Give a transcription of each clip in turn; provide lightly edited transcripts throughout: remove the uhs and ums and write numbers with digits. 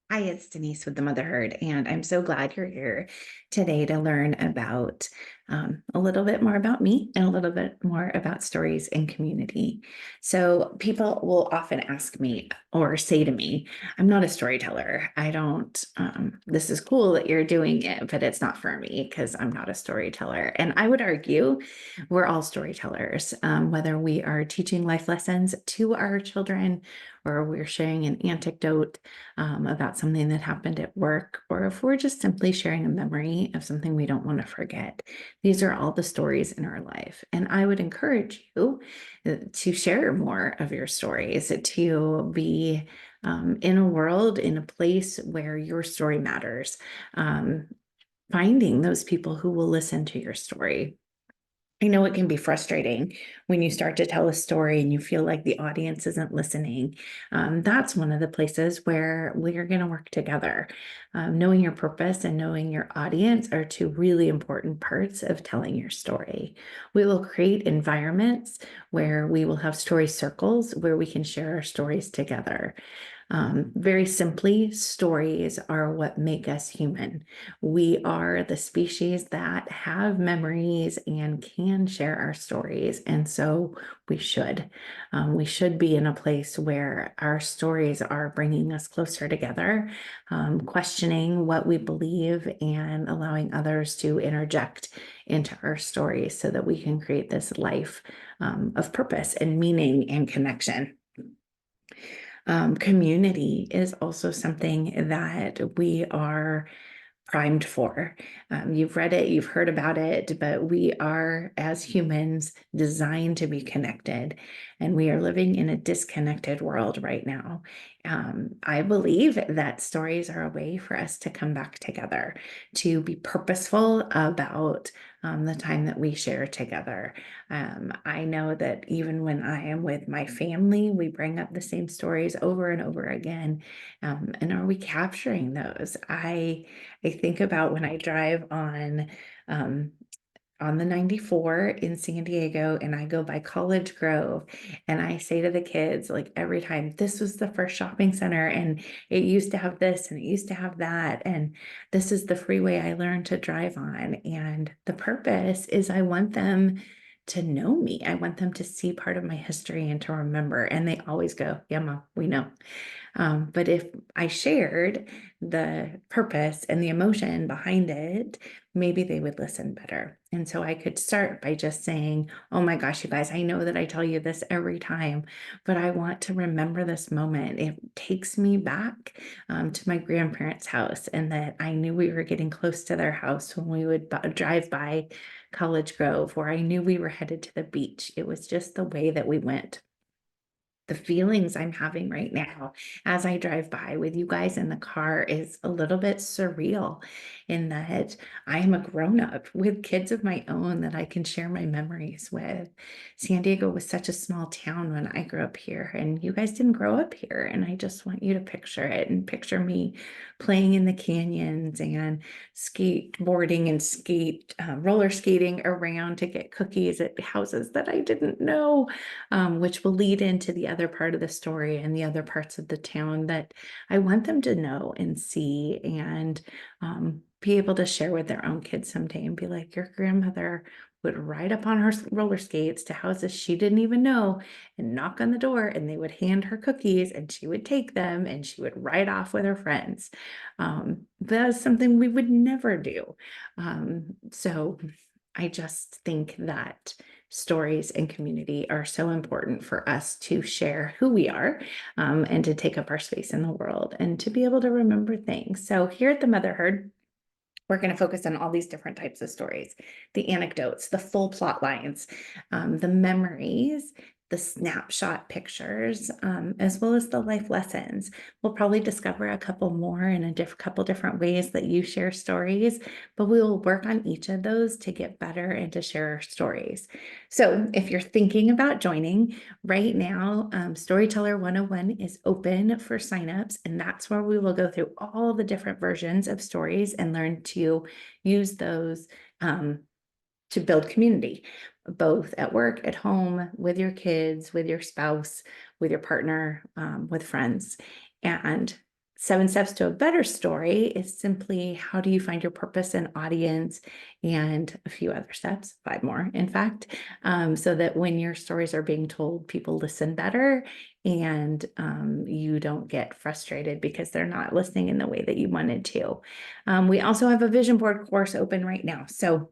Hi, it's Denise with the Motherhood, and I'm so glad you're here today to learn about a little bit more about me and a little bit more about stories and community. So, people will often ask me or say to me, I'm not a storyteller. I don't, this is cool that you're doing it, but it's not for me because I'm not a storyteller. And I would argue we're all storytellers, whether we are teaching life lessons to our children or we're sharing an anecdote about something that happened at work, or if we're just simply sharing a memory of something we don't want to forget. These are all the stories in our life. And I would encourage you to share more of your stories, to be in a world, in a place where your story matters. Um, Finding those people who will listen to your story. I know it can be frustrating when you start to tell a story and you feel like the audience isn't listening. That's one of the places where we're going to work together. Knowing your purpose and knowing your audience are two really important parts of telling your story. We will create environments where we will have story circles where we can share our stories together. Very simply, stories are what make us human. We are the species that have memories and can share our stories. And so we should. We should be in a place where our stories are bringing us closer together, questioning what we believe and allowing others to interject into our stories so that we can create this life of purpose and meaning and connection. Community is also something that we are primed for. You've read it, you've heard about it, but we are, as humans, designed to be connected, and we are living in a disconnected world right now. I believe that stories are a way for us to come back together, to be purposeful about the time that we share together. I know that even when I am with my family, we bring up the same stories over and over again. And are we capturing those? I think about when I drive um, on the 94 in San Diego and I go by College Grove and I say to the kids, like every time, this was the first shopping center and it used to have this and it used to have that. And this is the freeway I learned to drive on. And the purpose is I want them to know me. I want them to see part of my history and to remember. And they always go, yeah, Mom, we know. But if I shared the purpose and the emotion behind it, maybe they would listen better. And so I could start by just saying, oh my gosh, you guys, I know that I tell you this every time, but I want to remember this moment. It takes me back to my grandparents' house, and that I knew we were getting close to their house when we would drive by College Grove, or I knew we were headed to the beach. It was just the way that we went. The feelings I'm having right now as I drive by with you guys in the car is a little bit surreal in that I am a grown up with kids of my own that I can share my memories with. San Diego was such a small town when I grew up here, and you guys didn't grow up here. And I just want you to picture it and picture me playing in the canyons and skateboarding and roller skating around to get cookies at houses that I didn't know, which will lead into the other part of the story and the other parts of the town that I want them to know and see, and be able to share with their own kids someday and be like, your grandmother would ride up on her roller skates to houses she didn't even know and knock on the door, and they would hand her cookies and she would take them and she would ride off with her friends. That is something we would never do. So I just think that stories and community are so important for us to share who we are, and to take up our space in the world and to be able to remember things. So here at the Motherhood, we're going to focus on all these different types of stories, the anecdotes, the full plot lines, the memories, the snapshot pictures, as well as the life lessons. We'll probably discover a couple more in a couple different ways that you share stories, but we will work on each of those to get better and to share our stories. So if you're thinking about joining right now, Storyteller 101 is open for signups, and that's where we will go through all the different versions of stories and learn to use those to build community, both at work, at home, with your kids, with your spouse, with your partner, with friends. And 7 Steps to a Better Story is simply how do you find your purpose and audience, and a few other steps, 5 more, in fact, so that when your stories are being told, people listen better and you don't get frustrated because they're not listening in the way that you wanted to. We also have a vision board course open right now. So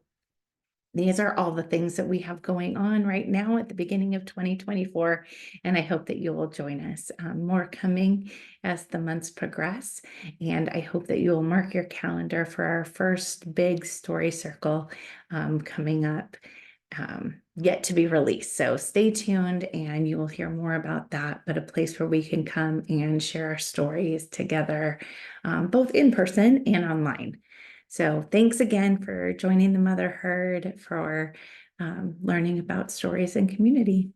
these are all the things that we have going on right now at the beginning of 2024, and I hope that you will join us. More coming as the months progress, and I hope that you will mark your calendar for our first big story circle coming up, yet to be released. So stay tuned and you will hear more about that, but a place where we can come and share our stories together, both in person and online. So thanks again for joining the Mother Herd, for learning about stories and community.